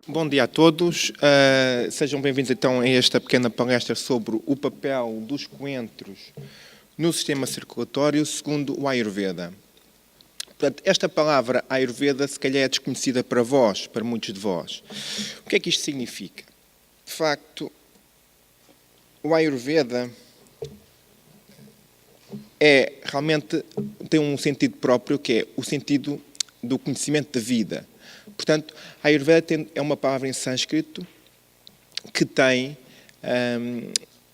Bom dia a todos. Sejam bem-vindos então a esta pequena palestra sobre o papel dos coentros no sistema circulatório segundo o Ayurveda. Portanto, esta palavra Ayurveda se calhar é desconhecida para vós, para muitos de vós. O que é que isto significa? De facto, o Ayurveda realmente tem um sentido próprio, que é o sentido do conhecimento da vida. Portanto, a Ayurveda é uma palavra em sânscrito que tem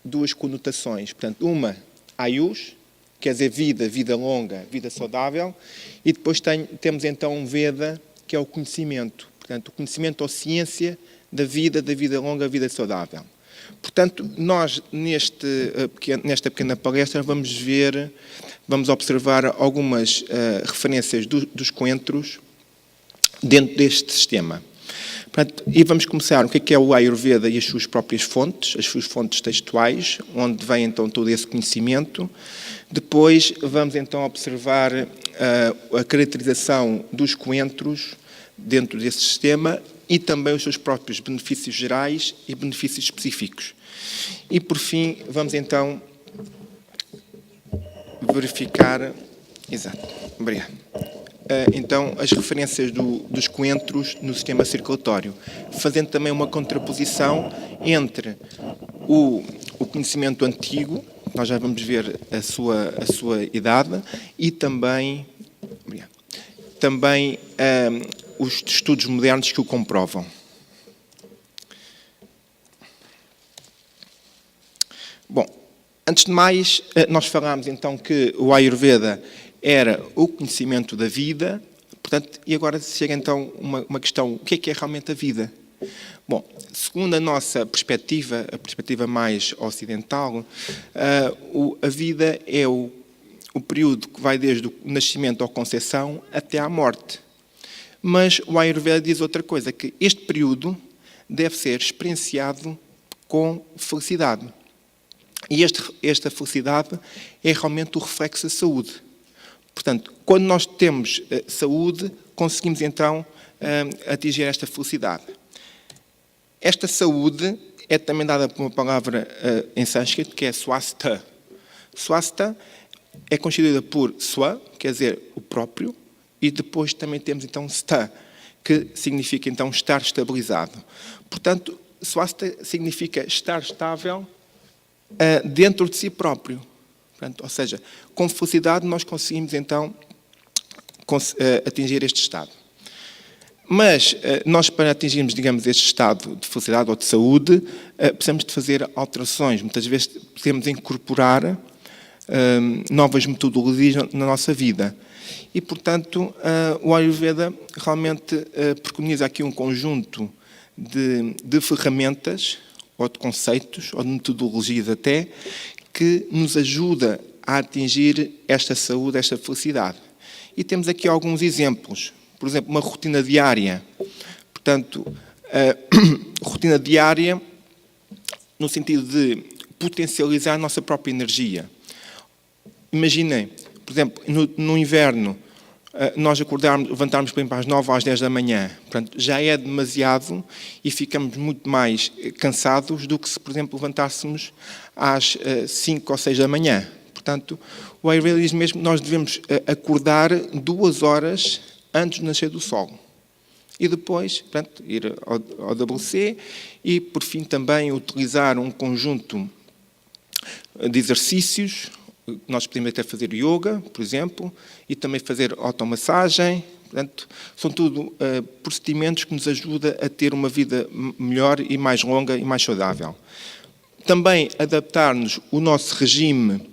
duas conotações. Portanto, uma, Ayush, quer dizer vida, vida longa, vida saudável, e depois temos então um Veda, que é o conhecimento. Portanto, o conhecimento ou ciência da vida longa, vida saudável. Portanto, nós nesta pequena palestra vamos observar algumas referências dos coentros dentro deste sistema. Portanto, e vamos começar o que é o Ayurveda e as suas próprias fontes, as suas fontes textuais, onde vem então todo esse conhecimento. Depois vamos então observar a caracterização dos coentros dentro desse sistema e também os seus próprios benefícios gerais e benefícios específicos. E por fim vamos então verificar... Exato, obrigado. Então, as referências dos coentros no sistema circulatório, fazendo também uma contraposição entre o conhecimento antigo, nós já vamos ver a sua idade, e também os estudos modernos que o comprovam. Bom, antes de mais, nós falámos então que o Ayurveda era o conhecimento da vida, portanto, e agora chega então uma questão, o que é realmente a vida? Bom, segundo a nossa perspectiva, a perspectiva mais ocidental, a vida é o período que vai desde o nascimento ou concepção até à morte. Mas o Ayurveda diz outra coisa, que este período deve ser experienciado com felicidade. E esta felicidade é realmente o reflexo da saúde. Portanto, quando nós temos saúde, conseguimos então atingir esta felicidade. Esta saúde é também dada por uma palavra em sânscrito, que é swastha. Swastha é constituída por swa, quer dizer o próprio, e depois também temos então sta, que significa então estar estabilizado. Portanto, swastha significa estar estável dentro de si próprio. Portanto, ou seja, com felicidade nós conseguimos então atingir este estado. Mas nós, para atingirmos, digamos, este estado de felicidade ou de saúde, precisamos de fazer alterações. Muitas vezes precisamos incorporar novas metodologias na nossa vida. E, portanto, o Ayurveda realmente preconiza aqui um conjunto de ferramentas, ou de conceitos, ou de metodologias até, que nos ajuda a atingir esta saúde, esta felicidade. E temos aqui alguns exemplos. Por exemplo, uma rotina diária. Portanto, rotina diária no sentido de potencializar a nossa própria energia. Imaginem, por exemplo, no inverno, nós levantarmos para as 9 ou às 10 da manhã. Portanto, já é demasiado e ficamos muito mais cansados do que se, por exemplo, levantássemos às 5 ou 6 da manhã. Portanto, o Ayurveda diz mesmo que nós devemos acordar 2 horas antes do nascer do sol. E depois, portanto, ir ao WC e, por fim, também utilizar um conjunto de exercícios. Nós podemos até fazer yoga, por exemplo, e também fazer automassagem. Portanto, são tudo procedimentos que nos ajudam a ter uma vida melhor e mais longa e mais saudável. Também adaptar-nos o nosso regime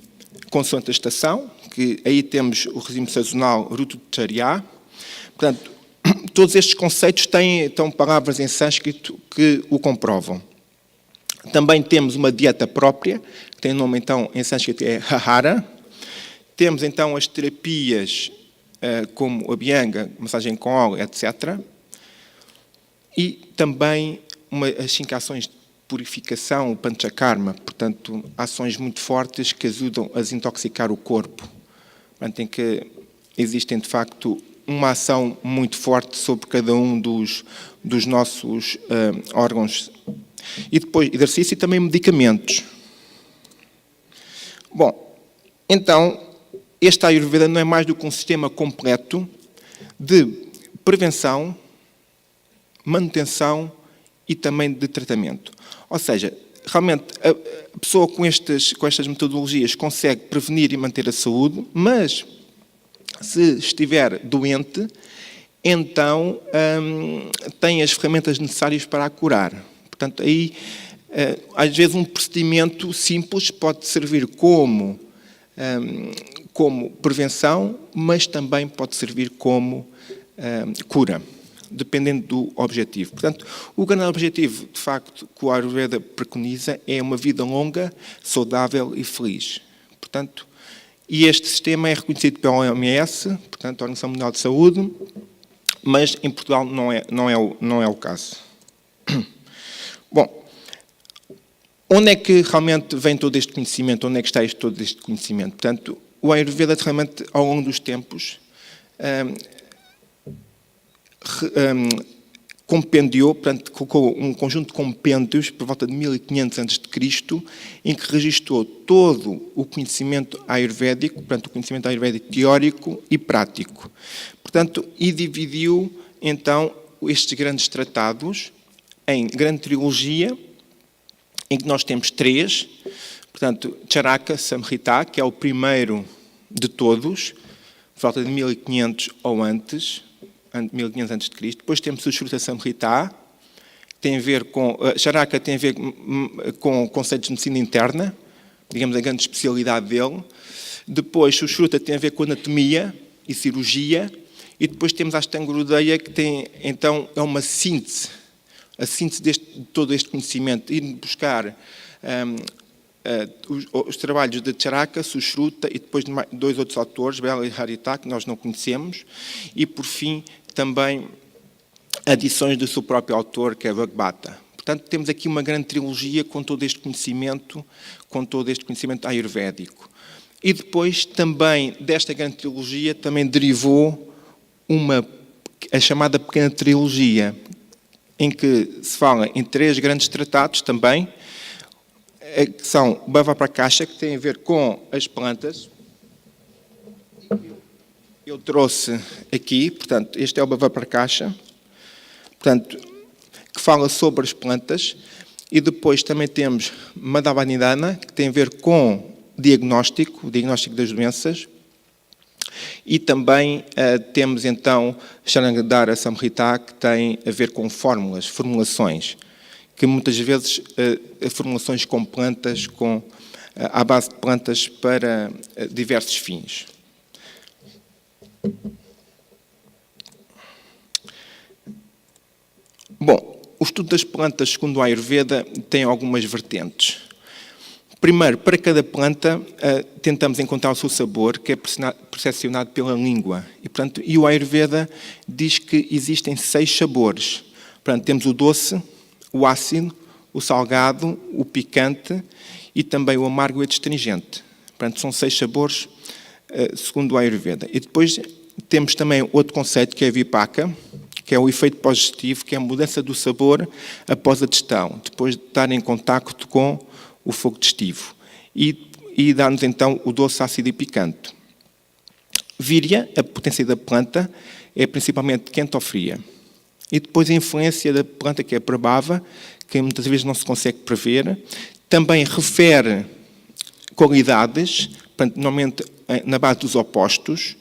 consoante a estação, que aí temos o regime sazonal Rutacharya. Portanto, todos estes conceitos têm então palavras em sânscrito que o comprovam. Também temos uma dieta própria, que tem o nome então em sânscrito é Ahara. Temos então as terapias como a Abhyanga, massagem com óleo, etc. E também as 5 ações purificação, o panchakarma, portanto, ações muito fortes que ajudam a desintoxicar o corpo. Portanto, em que existem, de facto, uma ação muito forte sobre cada um dos nossos órgãos. E depois, exercício e também medicamentos. Bom, então, este Ayurveda não é mais do que um sistema completo de prevenção, manutenção e também de tratamento. Ou seja, realmente a pessoa com estas metodologias consegue prevenir e manter a saúde, mas se estiver doente, então tem as ferramentas necessárias para a curar. Portanto, aí, às vezes, um procedimento simples pode servir como prevenção, mas também pode servir como cura, dependendo do objetivo. Portanto, o grande objetivo, de facto, que o Ayurveda preconiza é uma vida longa, saudável e feliz. Portanto, e este sistema é reconhecido pela OMS, portanto, a Organização Mundial de Saúde, mas em Portugal não é o caso. Bom, onde é que realmente vem todo este conhecimento? Onde é que está todo este conhecimento? Portanto, o Ayurveda realmente, ao longo dos tempos, compendiou, portanto, colocou um conjunto de compêndios por volta de 1500 a.C., em que registrou todo o conhecimento ayurvédico, portanto, o conhecimento ayurvédico teórico e prático. Portanto, e dividiu, então, estes grandes tratados em grande trilogia, em que nós temos 3, portanto, Charaka Samhita, que é o primeiro de todos, por volta de 1500 ou antes, 1500 a.C. Depois temos o Shruta Samhita, que tem a ver com... Charaka tem a ver com conceitos de medicina interna, digamos, a grande especialidade dele. Depois, o Shruta tem a ver com anatomia e cirurgia. E depois temos a Ashtanga Hridaya, que tem, então, é uma síntese, a síntese de todo este conhecimento, ir buscar os trabalhos de Charaka, Sushruta e depois de 2 outros autores, Bela e Harita, que nós não conhecemos, e por fim também adições do seu próprio autor, que é Bhagavata. Portanto, temos aqui uma grande trilogia com todo este conhecimento ayurvédico. E depois também desta grande trilogia também derivou a chamada pequena trilogia, em que se fala em 3 grandes tratados também, que são Bhava Prakasha, que tem a ver com as plantas. Eu trouxe aqui, portanto, este é o Bhava Prakasha, portanto, que fala sobre as plantas. E depois também temos Madhava Nidana, que tem a ver com o diagnóstico das doenças. E também temos, então, Shangadhara Samhita, que tem a ver com formulações, que muitas vezes formulações com plantas, à base de plantas para diversos fins. Bom, o estudo das plantas, segundo o Ayurveda, tem algumas vertentes. Primeiro, para cada planta, tentamos encontrar o seu sabor, que é percepcionado pela língua. E o Ayurveda diz que existem 6 sabores. Portanto, temos o doce, o ácido, o salgado, o picante e também o amargo e o astringente. Portanto, são 6 sabores, segundo o Ayurveda. E depois temos também outro conceito, que é a vipaka, que é o efeito pós-digestivo, que é a mudança do sabor após a digestão, depois de estar em contacto com o fogo digestivo. E dá-nos, então, o doce, ácido e picante. Virya, a potência da planta, é principalmente quente ou fria. E depois a influência da planta, que é a prabhava, que muitas vezes não se consegue prever. Também refere qualidades, portanto, normalmente na base dos opostos,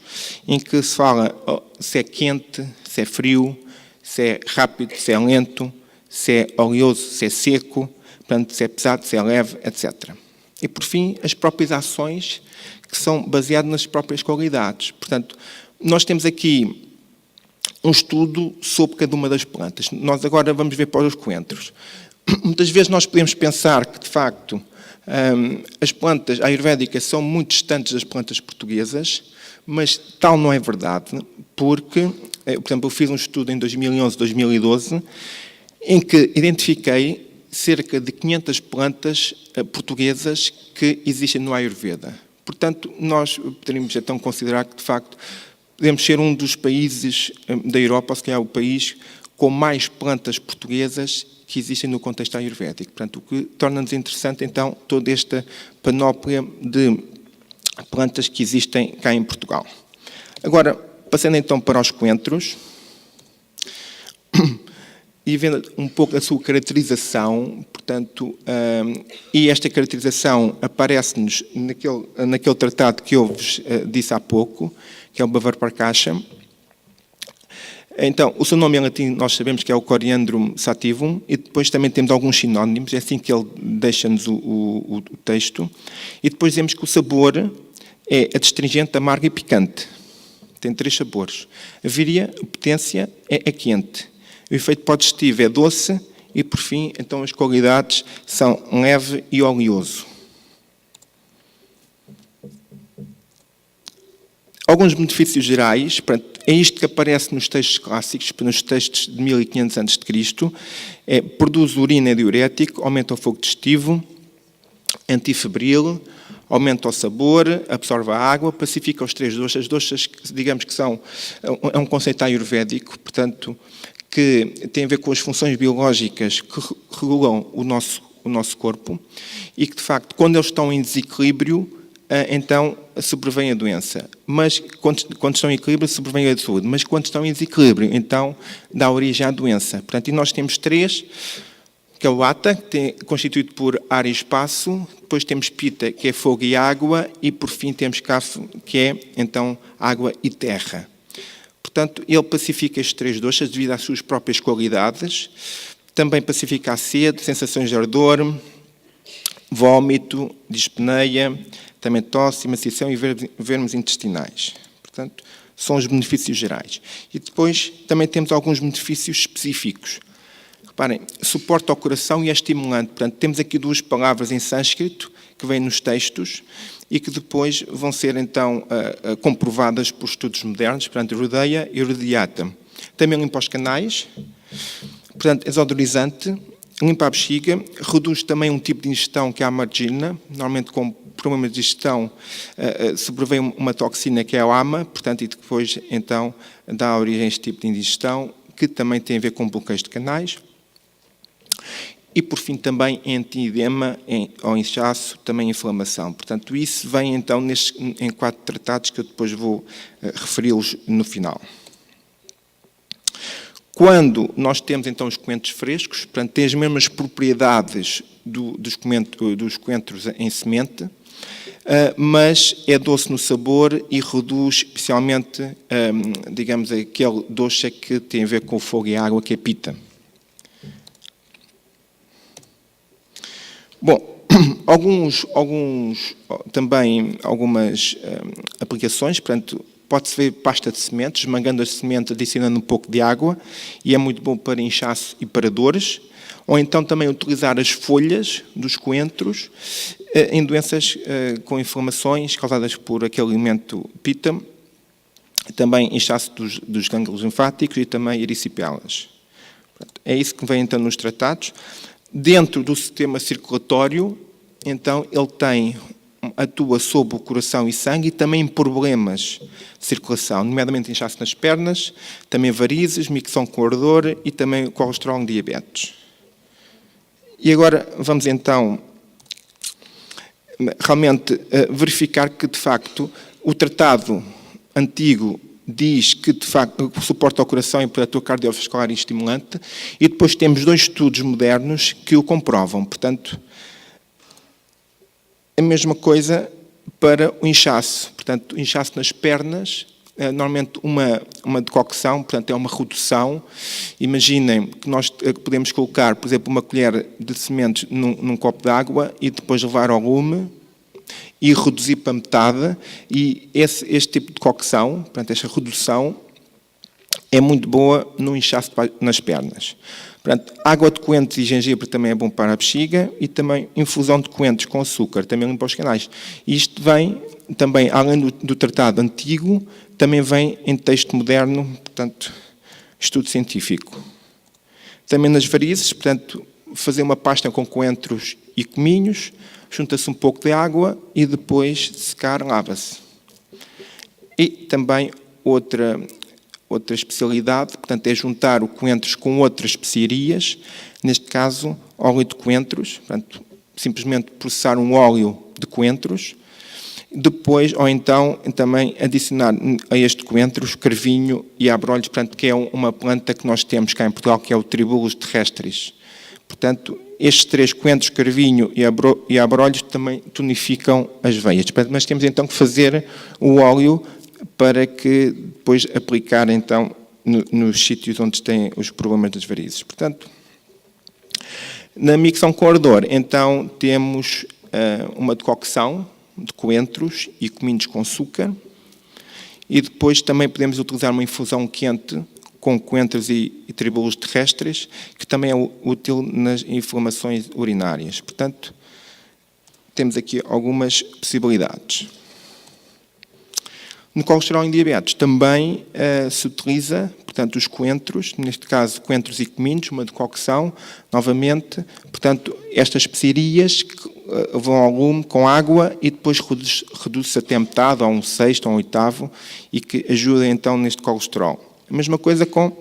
em que se fala se é quente, se é frio, se é rápido, se é lento, se é oleoso, se é seco, portanto, se é pesado, se é leve, etc. E, por fim, as próprias ações, que são baseadas nas próprias qualidades. Portanto, nós temos aqui um estudo sobre cada uma das plantas. Nós agora vamos ver para os coentros. Muitas vezes nós podemos pensar que, de facto, as plantas ayurvédicas são muito distantes das plantas portuguesas, mas tal não é verdade, porque, por exemplo, eu fiz um estudo em 2011, 2012, em que identifiquei cerca de 500 plantas portuguesas que existem no Ayurveda. Portanto, nós poderíamos então considerar que, de facto, podemos ser um dos países da Europa, ou se calhar o país com mais plantas portuguesas que existem no contexto ayurvédico. Portanto, o que torna-nos interessante, então, toda esta panóplia de plantas que existem cá em Portugal. Agora, passando então para os coentros, e vendo um pouco a sua caracterização, portanto, e esta caracterização aparece-nos naquele tratado que eu vos disse há pouco, que é o Bhavarapakasham. Então, o seu nome em latim nós sabemos que é o Coriandrum sativum, e depois também temos alguns sinónimos, é assim que ele deixa-nos o texto. E depois dizemos que o sabor é adstringente, amargo e picante. Tem 3 sabores. A víria, a potência, é quente. O efeito digestivo é doce e, por fim, então as qualidades são leve e oleoso. Alguns benefícios gerais, é isto que aparece nos textos clássicos, nos textos de 1500 a.C. Produz urina diurético, aumenta o fogo digestivo, antifebril, aumenta o sabor, absorve a água, pacifica os 3 doxas. As doxas, digamos que é um conceito ayurvédico, portanto, que tem a ver com as funções biológicas que regulam o nosso corpo e que, de facto, quando eles estão em desequilíbrio, então sobrevém a doença. Mas quando estão em equilíbrio, sobrevém a saúde. Mas quando estão em desequilíbrio, então dá origem à doença. Portanto, e nós temos 3, que é o Vata, que é constituído por ar e espaço. Depois temos Pitta, que é fogo e água. E, por fim, temos Kapha, que é, então, água e terra. Portanto, ele pacifica estes 3 doxas devido às suas próprias qualidades. Também pacifica a sede, sensações de ardor, vômito, dispneia, também tosse, emaciação e vermes intestinais. Portanto, são os benefícios gerais. E depois também temos alguns benefícios específicos. Reparem, suporta ao coração e é estimulante. Portanto, temos aqui 2 palavras em sânscrito que vêm nos textos e que depois vão ser, então, comprovadas por estudos modernos, portanto, Hrideya e Hridayata. Também limpa os canais, portanto, exodorizante, limpa a bexiga, reduz também um tipo de ingestão que é a amargina, normalmente com problemas de digestão sobrevém uma toxina que é a AMA, portanto, e depois, então, dá origem a este tipo de ingestão, que também tem a ver com bloqueios de canais. E, por fim, também anti-edema ou inchaço, também inflamação. Portanto, isso vem, então, em 4 tratados que eu depois vou referi-los no final. Quando nós temos, então, os coentros frescos, portanto, tem as mesmas propriedades dos coentros em semente, mas é doce no sabor e reduz especialmente, digamos, aquele doce que tem a ver com o fogo e a água, que é Pitta. Bom, também algumas aplicações, portanto, pode-se ver pasta de sementes, esmagando as sementes, adicionando um pouco de água, e é muito bom para inchaço e para dores. Ou então também utilizar as folhas dos coentros em doenças com inflamações causadas por aquele alimento Pitta, também inchaço dos gânglios linfáticos e também ericipelas. É isso que vem então nos tratados. Dentro do sistema circulatório, então, ele atua sobre o coração e sangue e também em problemas de circulação, nomeadamente inchaço nas pernas, também varizes, micção com ardor e também colesterol e diabetes. E agora vamos então realmente verificar que, de facto, o tratado antigo diz que, de facto, suporta ao coração e para a cardiovascular e estimulante, e depois temos 2 estudos modernos que o comprovam. Portanto, a mesma coisa para o inchaço. Portanto, o inchaço nas pernas, normalmente uma decocção, portanto, é uma redução. Imaginem que nós podemos colocar, por exemplo, uma colher de sementes num copo de água e depois levar ao lume e reduzir para metade, e este tipo de cocção, portanto, esta redução, é muito boa no inchaço nas pernas. Portanto, água de coentros e gengibre também é bom para a bexiga, e também infusão de coentros com açúcar, também limpa os canais. Isto vem também, além do tratado antigo, também vem em texto moderno, portanto, estudo científico. Também nas varizes, portanto, fazer uma pasta com coentros e cominhos, junta-se um pouco de água e depois de secar, lava-se. E também outra especialidade, portanto, é juntar o coentros com outras especiarias, neste caso, óleo de coentros, portanto, simplesmente processar um óleo de coentros, depois, ou então, também adicionar a este coentros carvinho e abrolhos, portanto, que é uma planta que nós temos cá em Portugal, que é o Tribulus terrestris. Portanto, estes 3, coentros, carvinho e abrolhos, também tonificam as veias. Portanto, nós temos então que fazer o óleo para que depois aplicar então nos sítios onde têm os problemas das varizes. Portanto, na micção com ardor, então temos uma decocção de coentros e cominhos com açúcar, e depois também podemos utilizar uma infusão quente com coentros e tribulus terrestres, que também é útil nas inflamações urinárias. Portanto, temos aqui algumas possibilidades. No colesterol em diabetes também se utiliza, portanto, os coentros, neste caso coentros e cominhos, uma decocção, novamente, portanto, estas especiarias vão ao lume com água e depois reduz-se até metade, ou um sexto, ou um oitavo, e que ajuda então neste colesterol. A mesma coisa com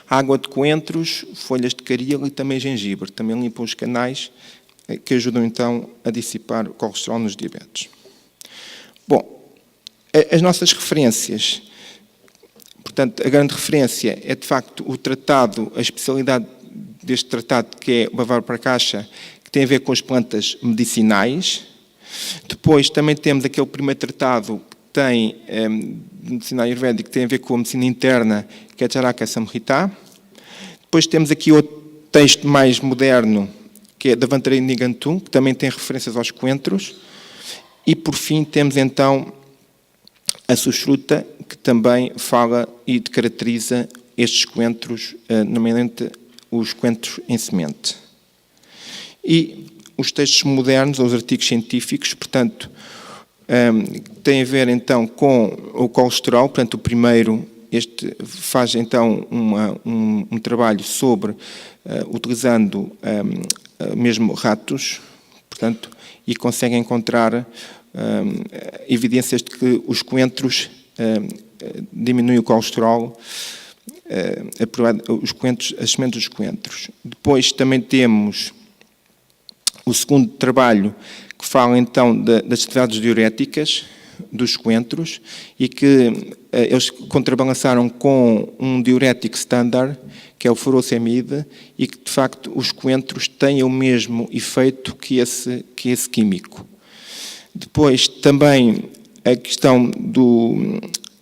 água de coentros, folhas de caril e também gengibre, também limpam os canais, que ajudam então a dissipar o colesterol nos diabetes. Bom, as nossas referências, portanto, a grande referência é de facto o tratado, a especialidade deste tratado, que é o Bavaro para a Caixa, que tem a ver com as plantas medicinais. Depois também temos aquele primeiro tratado que tem de medicina ayurvédica, que tem a ver com a medicina interna, que é Charaka Samhita. Depois temos aqui outro texto mais moderno, que é da Vantarei Nigantu, que também tem referências aos coentros. E por fim temos então a Sushruta, que também fala e caracteriza estes coentros, nomeadamente os coentros em semente. E os textos modernos, ou os artigos científicos, portanto, têm a ver então com o colesterol. Portanto, o primeiro, este faz então um trabalho sobre, utilizando mesmo ratos, portanto, e consegue encontrar evidências de que os coentros diminuem o colesterol, as sementes dos coentros. Depois também temos o segundo trabalho, que fala então das atividades diuréticas dos coentros, e que eles contrabalançaram com um diurético standard, que é o furosemide, e que de facto os coentros têm o mesmo efeito que esse químico. Depois também a questão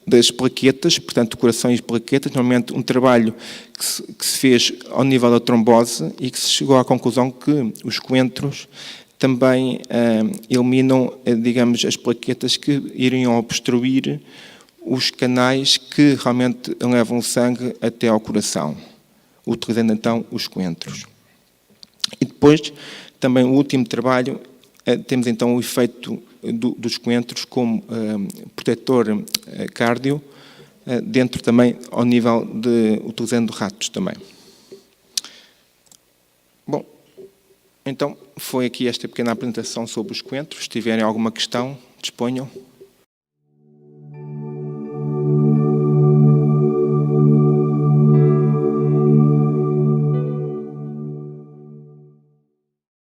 das plaquetas, portanto, corações e plaquetas, normalmente um trabalho que se fez ao nível da trombose e que se chegou à conclusão que os coentros também eliminam, digamos, as plaquetas que iriam obstruir os canais que realmente levam o sangue até ao coração, utilizando então os coentros. E depois, também o último trabalho, temos então o efeito dos coentros como protetor cardio, dentro também ao nível utilizando ratos também. Bom, então foi aqui esta pequena apresentação sobre os coentros. Se tiverem alguma questão, disponham.